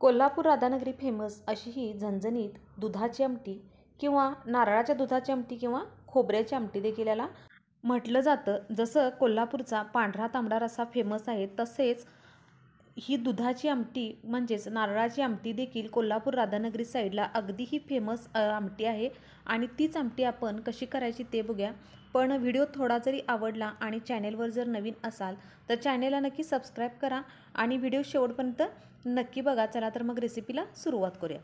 Kolhapur Radhanagari famous अशी ही झणझणीत दुधाची आमटी किंवा नारळाच्या दुधाची आमटी किंवा खोबऱ्याची आमटी देखील याला म्हटलं जातं. जसं कोल्हापूरचा पांढरा तांबडा रस्सा फेमस आहे, तसेच ही दुधाची आमटी म्हणजेच नारळाची आमटी देखील कोल्हापूर राधानगरी साईडला अगदी ही फेमस आमटी आहे. आणि तीच आमटी आपण कशी करायची ते बघूया. पण व्हिडिओ थोडा जरी आवडला आणि चॅनेलवर जर नवीन असाल तर चॅनेलला नक्की सबस्क्राईब करा आणि व्हिडिओ शेवटपर्यंत नक्की बघा. चला तर मग रेसिपीला सुरुवात करूया.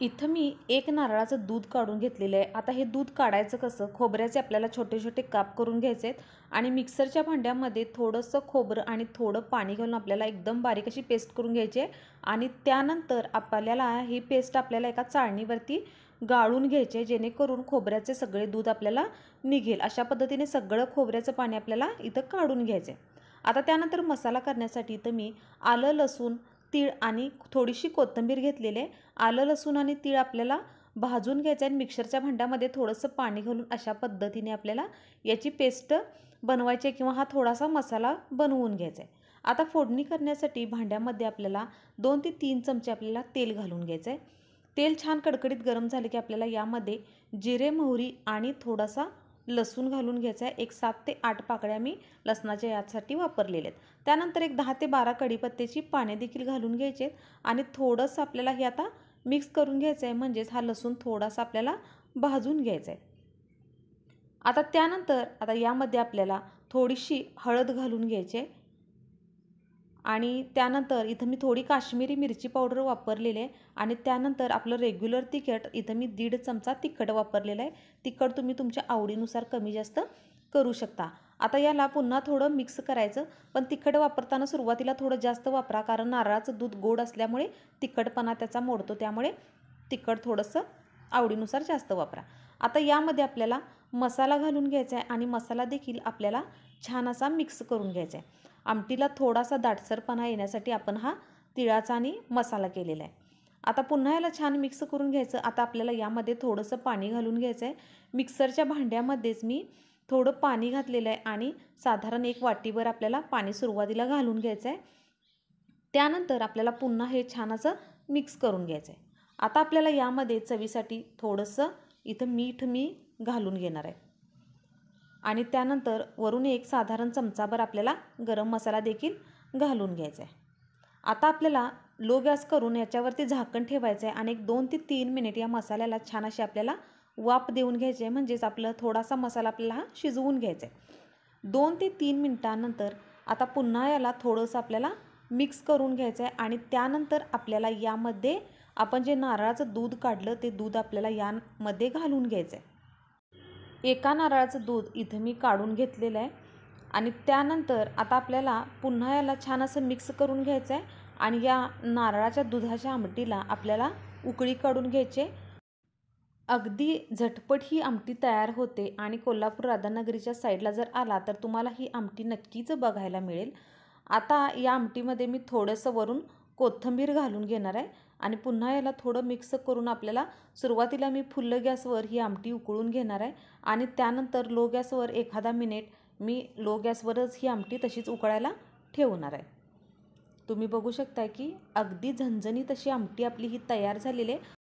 इथं मी एक नारळाचं दूध काढून घेतलेलं आहे. आता हे दूध काढायचं कसं, खोबऱ्याचे आपल्याला छोटे छोटे काप करून घ्यायचे आहेत आणि मिक्सरच्या भांड्यामध्ये थोडंसं खोबरं आणि थोडं पाणी घालून आपल्याला एकदम बारीक अशी पेस्ट करून घ्यायची आहे. आणि त्यानंतर आपल्याला ही पेस्ट आपल्याला एका चाळणीवरती गाळून घ्यायचे, जेणेकरून खोबऱ्याचे सगळे दूध आपल्याला निघेल. अशा पद्धतीने सगळं खोबऱ्याचं पाणी आपल्याला इथं काढून घ्यायचं आहे. आता त्यानंतर मसाला करण्यासाठी इथं मी आलं, लसूण, तीळ आणि थोडीशी कोथिंबीर घेतलेली आहे. आलं, लसूण आणि तीळ आपल्याला भाजून घ्यायचं आहे आणि मिक्सरच्या भांड्यामध्ये थोडंसं पाणी घालून अशा पद्धतीने आपल्याला याची पेस्ट बनवायची आहे किंवा हा थोडासा मसाला बनवून घ्यायचा आहे. आता फोडणी करण्यासाठी भांड्यामध्ये आपल्याला 2 ते 3 चमचे आपल्याला तेल घालून घ्यायचं आहे. तेल छान कडकडीत गरम झाले की आपल्याला यामध्ये जिरे, मोहरी आणि थोडासा लसूण घालून घ्यायचा आहे. एक 7 ते 8 पाकळ्या मी लसणाच्या यासाठी वापरलेल्या आहेत. त्यानंतर एक 10 ते 12 कढीपत्त्याची पाने देखील घालून घ्यायचे आहेत आणि थोडंसं आपल्याला हे आता मिक्स करून घ्यायचं आहे. म्हणजेच हा लसूण थोडासा आपल्याला भाजून घ्यायचा आहे. आता त्यानंतर यामध्ये आपल्याला थोडीशी हळद घालून घ्यायची आहे आणि त्यानंतर इथं मी थोडी काश्मीरी मिरची पावडर वापरलेली आहे आणि त्यानंतर आपलं रेग्युलर तिखट इथं मी 1.5 चमचा तिखट वापरलेलं आहे. तिखट तुम्ही तुमच्या आवडीनुसार कमी जास्त करू शकता. आता याला पुन्हा थोडं मिक्स करायचं, पण तिखट वापरताना सुरुवातीला थोडं जास्त वापरा, कारण नारळाचं दूध गोड असल्यामुळे तिखटपणा त्याचा मोडतो. त्यामुळे तिखट थोडंसं आवडीनुसार जास्त वापरा. आता यामध्ये आपल्याला मसाला घालून घ्यायचा आहे आणि मसाला देखील आपल्याला छान असा मिक्स करून घ्यायचा आहे. आमटीला थोडासा दाटसरपणा येण्यासाठी आपण हा तिळाचा आणि मसाला केलेला आहे. आता पुन्हा याला छान मिक्स करून घ्यायचं. आता आपल्याला यामध्ये थोडंसं पाणी घालून घ्यायचं आहे. मिक्सरच्या भांड्यामध्येच मी थोडं पाणी घातलेलं आहे आणि साधारण 1 वाटीभर आपल्याला पाणी सुरुवातीला घालून घ्यायचं आहे. त्यानंतर आपल्याला पुन्हा हे छान असं मिक्स करून घ्यायचं आहे. आता आपल्याला यामध्ये चवीसाठी थोडंसं इथं मीठ मी घालून घेणार आहे आणि त्यानंतर वरून एक साधारण चमचाभर आपल्याला गरम मसाला देखील घालून घ्यायचा आहे. आता आपल्याला लो गॅस करून याच्यावरती झाकण ठेवायचं आहे आणि एक 2 ते 3 मिनिट या मसाल्याला छान अशी आपल्याला वाफ देऊन घ्यायची आहे. म्हणजेच आपलं थोडासा मसाला आपल्याला हा शिजवून घ्यायचा आहे. 2 ते 3 मिनिटांनंतर आता पुन्हा याला थोडंसं आपल्याला मिक्स करून घ्यायचं आहे आणि त्यानंतर आपल्याला यामध्ये आपण जे नारळाचं दूध काढलं ते दूध आपल्याला यामध्ये घालून घ्यायचं आहे. एका नारळाचं दूध इथं मी काढून घेतलेलं आहे आणि त्यानंतर आता आपल्याला पुन्हा याला छान असं मिक्स करून घ्यायचं आहे आणि या नारळाच्या दुधाच्या आमटीला आपल्याला उकळी काढून घ्यायची आहे. अगदी झटपट ही आमटी तयार होते आणि कोल्हापूर राधानगरीच्या साईडला जर आला तर तुम्हाला ही आमटी नक्कीच बघायला मिळेल. आता या आमटीमध्ये मी थोडंसं वरून कोथिंबीर घालून घेणार आहे आणि पुन्हा याला थोडं मिक्स करून आपल्याला सुरुवातीला मी फुल्ल गॅसवर ही आमटी उकळून घेणार आहे आणि त्यानंतर लो गॅसवर एखादा मिनिट मी लो गॅसवरच ही आमटी तशीच उकळायला ठेवणार आहे. तुम्ही बघू शकता की अगदी झणझणीत अशी आमटी आपली ही तयार झालेली आहे.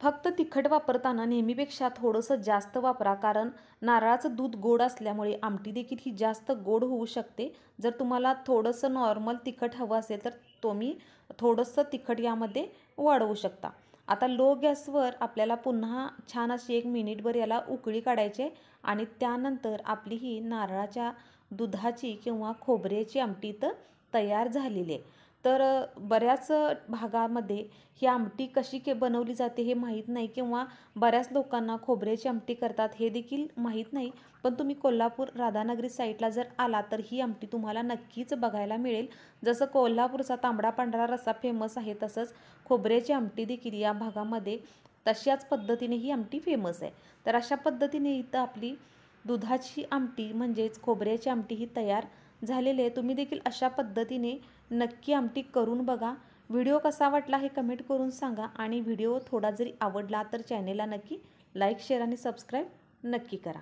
फक्त तिखट वापरताना नेहमीपेक्षा थोडंसं जास्त वापरा, कारण नारळाचं दूध गोड असल्यामुळे आमटी देखील ही जास्त गोड होऊ शकते. जर तुम्हाला थोडंसं नॉर्मल तिखट हवं असेल तर तुम्ही थोडंसं तिखट यामध्ये वाढवू शकता. आता लो गॅसवर आपल्याला पुन्हा छान अशी 1 मिनिटभर याला उकळी काढायची आहे आणि त्यानंतर आपली ही नारळाच्या दुधाची किंवा खोबऱ्याची आमटी तर तयार झालेली आहे. तर बऱ्याच भागामध्ये ही आमटी कशी बनवली जाते हे माहीत नाही किंवा बऱ्याच लोकांना खोबऱ्याची आमटी करतात हे देखील माहीत नाही. पण तुम्ही कोल्हापूर राधानगरी साईडला जर आला तर ही आमटी तुम्हाला नक्कीच बघायला मिळेल. जसं कोल्हापूरचा तांबडा पांढरा रस्सा फेमस आहे, तसंच खोबऱ्याची आमटी देखील या भागामध्ये तशाच पद्धतीने ही आमटी फेमस आहे. तर अशा पद्धतीने इथं आपली दुधाची आमटी म्हणजेच खोबऱ्याची आमटी ही तयार झालेली आहे. तुम्ही देखील अशा पद्धतीने नक्की आमटी करून बघा. व्हिडिओ कसा वाटला हे कमेंट करून सांगा आणि व्हिडिओ थोडा जरी आवडला तर चॅनेलला नक्की लाईक, शेअर आणि सबस्क्राईब नक्की करा.